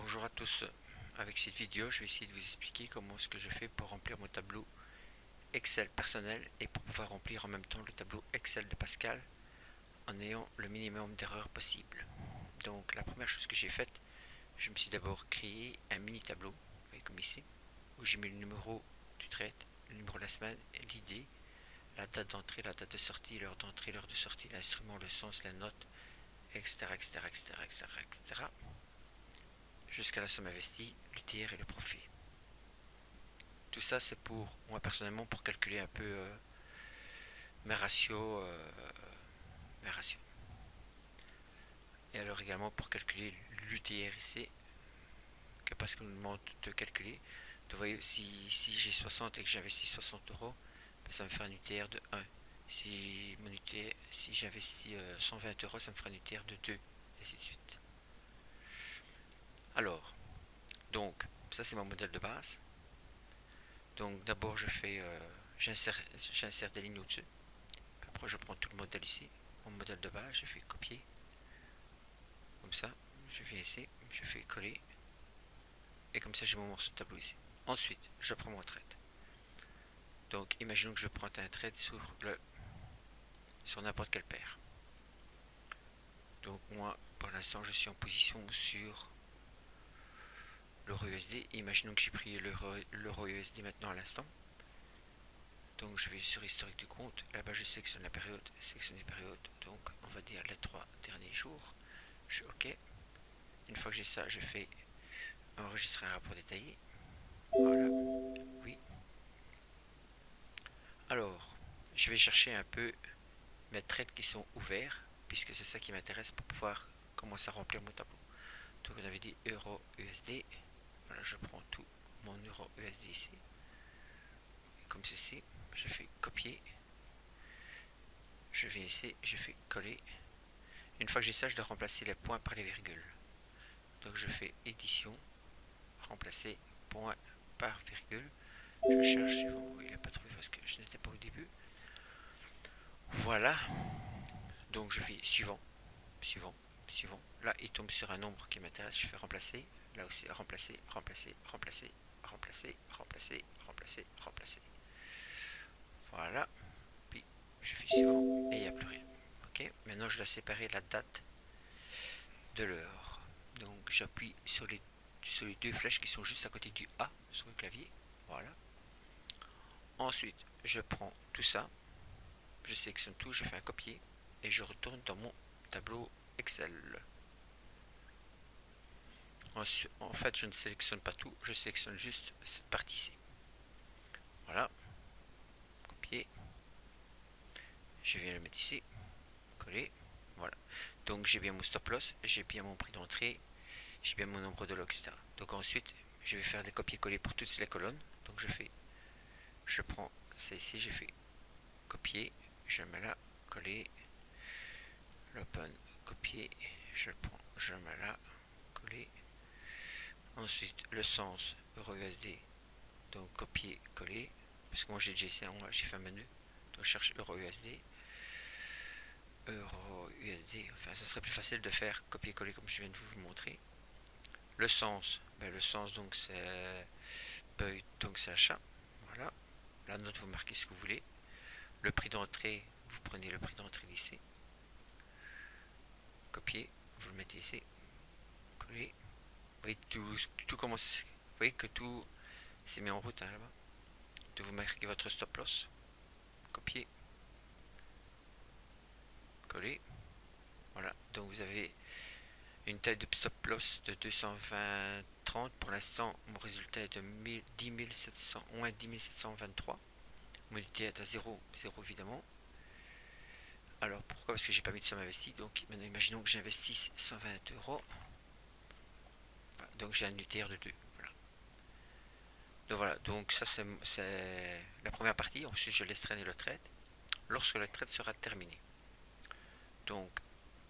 Bonjour à tous. Avec cette vidéo, je vais essayer de vous expliquer comment ce que je fais pour remplir mon tableau Excel personnel et pour pouvoir remplir en même temps le tableau Excel de Pascal en ayant le minimum d'erreurs possible. Donc la première chose que j'ai faite, je me suis d'abord créé un mini tableau, comme ici, où j'ai mis le numéro du trade, le numéro de la semaine, l'idée, la date d'entrée, la date de sortie, l'heure d'entrée, l'heure de sortie, l'instrument, le sens, la note, etc. etc. etc. etc. etc. jusqu'à la somme investie, l'UTR et le profit. Tout ça, c'est pour moi personnellement pour calculer un peu mes ratios, mes ratios. Et alors également pour calculer l'UTR ici, que parce qu'on nous demande de calculer. Vous voyez, si j'ai 60 et que j'investis 60 euros, ben ça me fait un UTR de 1. Si j'investis 120 euros, ça me fera un UTR de 2, et ainsi de suite. Alors, donc, ça c'est mon modèle de base. Donc d'abord j'insère des lignes au-dessus. Après je prends tout le modèle ici, mon modèle de base, je fais copier, comme ça, je viens ici, je fais coller, et comme ça j'ai mon morceau de tableau ici. Ensuite, je prends mon trade. Donc imaginons que je prends un trade sur n'importe quelle paire. Donc moi, pour l'instant, je suis en position sur l'euro USD. Imaginons que j'ai pris l'euro USD maintenant à l'instant. Donc je vais sur historique du compte, là-bas je sélectionne la période, sélectionner période, donc on va dire les 3 derniers jours. Je fais OK. Une fois que j'ai ça, je fais enregistrer un rapport détaillé. Voilà, oui. Alors, je vais chercher un peu mes trades qui sont ouverts, puisque c'est ça qui m'intéresse pour pouvoir commencer à remplir mon tableau. Donc on avait dit euro USD. Voilà, je prends tout mon euro USD ici. Comme ceci, je fais copier. Je viens ici, je fais coller. Une fois que j'ai ça, je dois remplacer les points par les virgules. Donc je fais édition, remplacer point par virgule. Je cherche suivant, il n'a pas trouvé parce que je n'étais pas au début. Voilà, donc je fais suivant, suivant, suivant. Là, il tombe sur un nombre qui m'intéresse, je fais remplacer. Là aussi, remplacer, remplacer, remplacer, remplacer, remplacer, remplacer, remplacer. Voilà, puis je fais suivant et il n'y a plus rien. Ok, maintenant je dois séparer la date de l'heure. Donc j'appuie sur les deux flèches qui sont juste à côté du A sur le clavier. Voilà. Ensuite, je prends tout ça, je sélectionne tout, je fais un copier et je retourne dans mon tableau Excel. En fait, je ne sélectionne pas tout, je sélectionne juste cette partie-ci. Voilà. Copier. Je viens le mettre ici. Coller. Voilà. Donc j'ai bien mon stop loss, j'ai bien mon prix d'entrée, j'ai bien mon nombre de lots, etc. Donc ensuite, je vais faire des copier-coller pour toutes les colonnes. Donc je prends ça ici, j'ai fait copier, je mets là, coller, l'open, copier, je le prends, je le mets là, coller. Ensuite, le sens euro USD, donc copier, coller, parce que moi j'ai déjà essayé, j'ai fait un menu, donc je cherche euro USD, enfin ça serait plus facile de faire copier-coller comme je viens de vous le montrer. Le sens, le sens donc c'est donc c'est achat, voilà. La note, vous marquez ce que vous voulez. Le prix d'entrée, vous prenez le prix d'entrée d'ici. Copier, vous le mettez ici. Coller. Vous voyez, tout commence. Vous voyez que tout s'est mis en route hein, là-bas. De vous marquer votre stop loss. Copier. Coller. Voilà. Donc vous avez une taille de stop loss de 220,30. Pour l'instant, mon résultat est de 10 700, moins 10 723. Mon unité est à 0, 0 évidemment. Alors pourquoi? Parce que j'ai pas mis de somme investie. Donc maintenant imaginons que j'investisse 120 euros. Voilà, donc j'ai un UTR de 2. Voilà. Donc voilà, donc ça c'est la première partie. Ensuite je laisse traîner le trade lorsque le trade sera terminé. Donc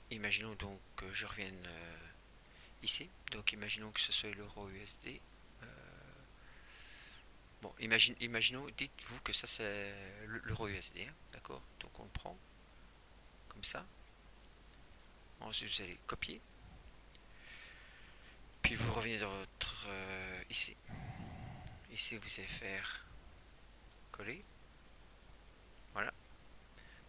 imaginons donc que je revienne ici. Donc imaginons que ce soit l'euro USD. Bon, imaginons, dites-vous que ça c'est l'euro USD. Hein, d'accord? Donc on le prend comme ça. Ensuite vous allez copier. Puis vous revenez dans votre... ici. Ici, vous allez faire coller. Voilà.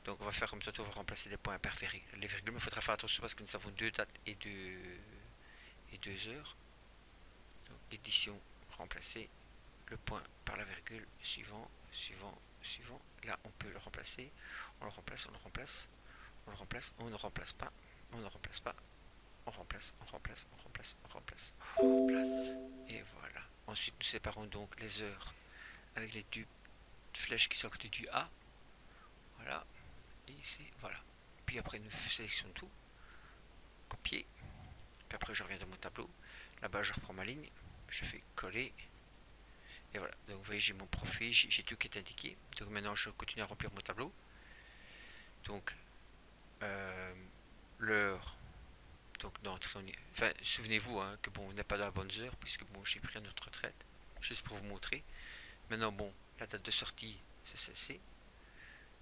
Donc on va faire comme ça, on va remplacer les points par les virgules, mais il faudra faire attention parce que nous avons deux dates et deux heures. Donc édition, remplacer le point par la virgule, suivant, suivant, suivant. Là on peut le remplacer, on le remplace, on le remplace, on le remplace, on ne remplace pas, on ne remplace pas, on remplace, on remplace, on remplace, on remplace, on remplace. Et voilà. Ensuite nous séparons donc les heures avec les deux flèches qui sont à côté du A. Voilà. Et ici, voilà. Puis après nous sélectionnons tout, copier. Puis après je reviens dans mon tableau. Là-bas je reprends ma ligne, je fais coller. Et voilà, donc vous voyez j'ai mon profil, j'ai tout qui est indiqué. Donc maintenant je continue à remplir mon tableau. Donc l'heure, donc d'entrée, enfin souvenez-vous hein, que bon on n'est pas dans la bonne heure puisque bon j'ai pris notre retraite, juste pour vous montrer. Maintenant bon, la date de sortie c'est celle-ci.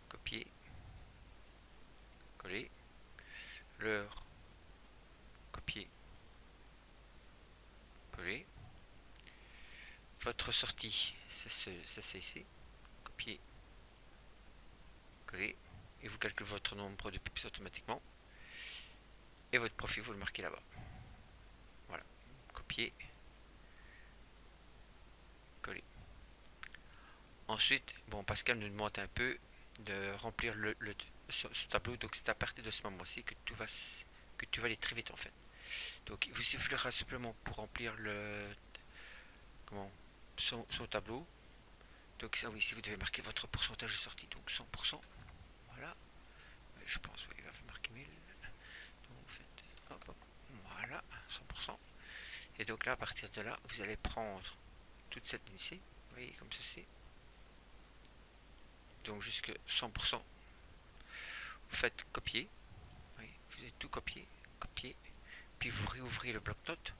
Copier, coller, l'heure, copier, coller. Votre sortie, c'est ici. Copier, coller. Et vous calculez votre nombre de pips automatiquement. Et votre profil, vous le marquez là-bas. Voilà. Copier, coller. Ensuite, bon, Pascal nous demande un peu de remplir ce tableau. Donc c'est à partir de ce moment-ci que tout va aller très vite en fait. Donc il vous suffira simplement pour remplir son tableau. Donc ça oui, ici vous devez marquer votre pourcentage de sortie, donc 100%. Voilà. Je pense, oui, il va marquer 1000. Donc vous faites, hop, hop, voilà, 100%. Et donc là, à partir de là, vous allez prendre toute cette ligne-ci, vous voyez, comme ceci. Donc jusque 100%. Vous faites copier. Oui, vous avez tout copié, copier. Puis vous réouvrez le bloc-notes.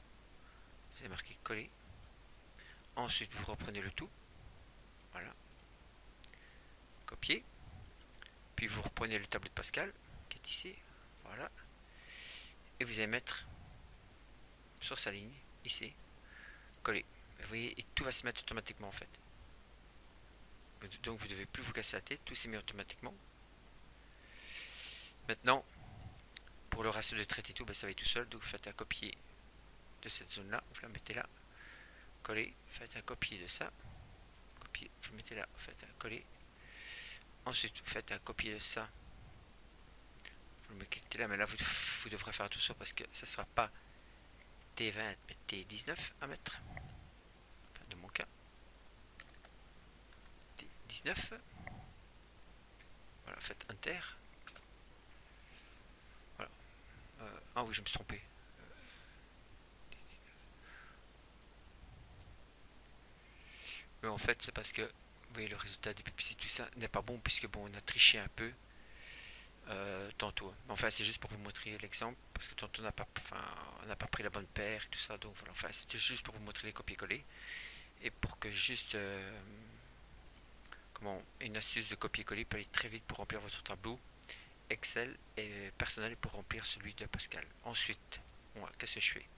Vous avez marqué coller. Ensuite, vous reprenez le tout. Voilà. Copier. Puis vous reprenez le tableau de Pascal, qui est ici. Voilà. Et vous allez mettre sur sa ligne, ici, coller. Vous voyez, et tout va se mettre automatiquement en fait. Donc vous ne devez plus vous casser la tête, tout s'est mis automatiquement. Maintenant, pour le ratio de traite et tout, ben, ça va être tout seul. Donc vous faites un copier de cette zone là, vous la mettez là, coller, faites un copier de ça, copier, vous le mettez là, vous faites un coller. Ensuite vous faites un copier de ça, vous le mettez là, mais là vous devrez faire attention parce que ça ne sera pas T20 mais T19 à mettre. Enfin, de mon cas. T19. Voilà, faites Enter. Voilà. Ah oui, je me suis trompé. Mais en fait, c'est parce que vous voyez le résultat des publicités, tout ça n'est pas bon puisque bon, on a triché un peu tantôt. Enfin, c'est juste pour vous montrer l'exemple parce que tantôt on n'a pas pris la bonne paire et tout ça. Donc voilà, enfin, c'était juste pour vous montrer les copier-coller et pour que juste une astuce de copier-coller peut aller très vite pour remplir votre tableau Excel et personnel pour remplir celui de Pascal. Ensuite, voilà, qu'est-ce que je fais?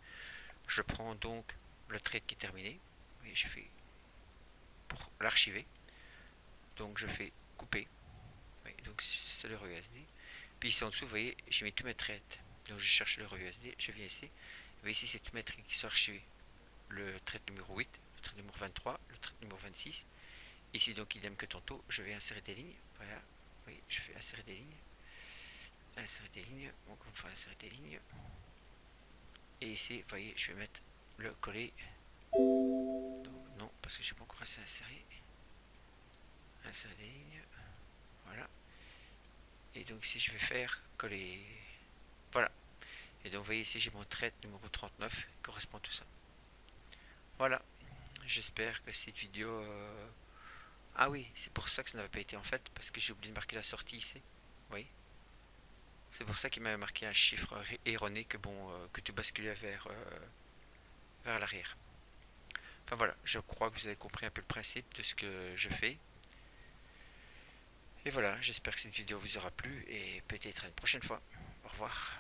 Je prends donc le trait qui est terminé et je fais pour l'archiver. Donc je fais couper. Oui, donc c'est le USD. Puis ici en dessous, vous voyez, j'ai mis tous mes traits. Donc je cherche le USD, je viens ici. Vous voyez ici, c'est tous mes traits qui sont archivés. Le trait numéro 8, le trait numéro 23, le trait numéro 26. Ici, donc, idem que tantôt, je vais insérer des lignes. Voilà, oui, je fais insérer des lignes. Insérer des lignes. Donc on va insérer des lignes. Et ici, vous voyez, je vais mettre le coller. Donc non, parce que je n'ai pas encore assez inséré. Insérer des lignes. Voilà. Et donc ici, je vais faire coller. Voilà. Et donc, vous voyez ici, j'ai mon trait numéro 39 qui correspond à tout ça. Voilà. J'espère que cette vidéo... Ah oui, c'est pour ça que ça n'avait pas été en fait, parce que j'ai oublié de marquer la sortie ici. Oui. C'est pour ça qu'il m'avait marqué un chiffre erroné que bon, que tout basculait vers l'arrière. Enfin voilà, je crois que vous avez compris un peu le principe de ce que je fais. Et voilà, j'espère que cette vidéo vous aura plu et peut-être à une prochaine fois. Au revoir.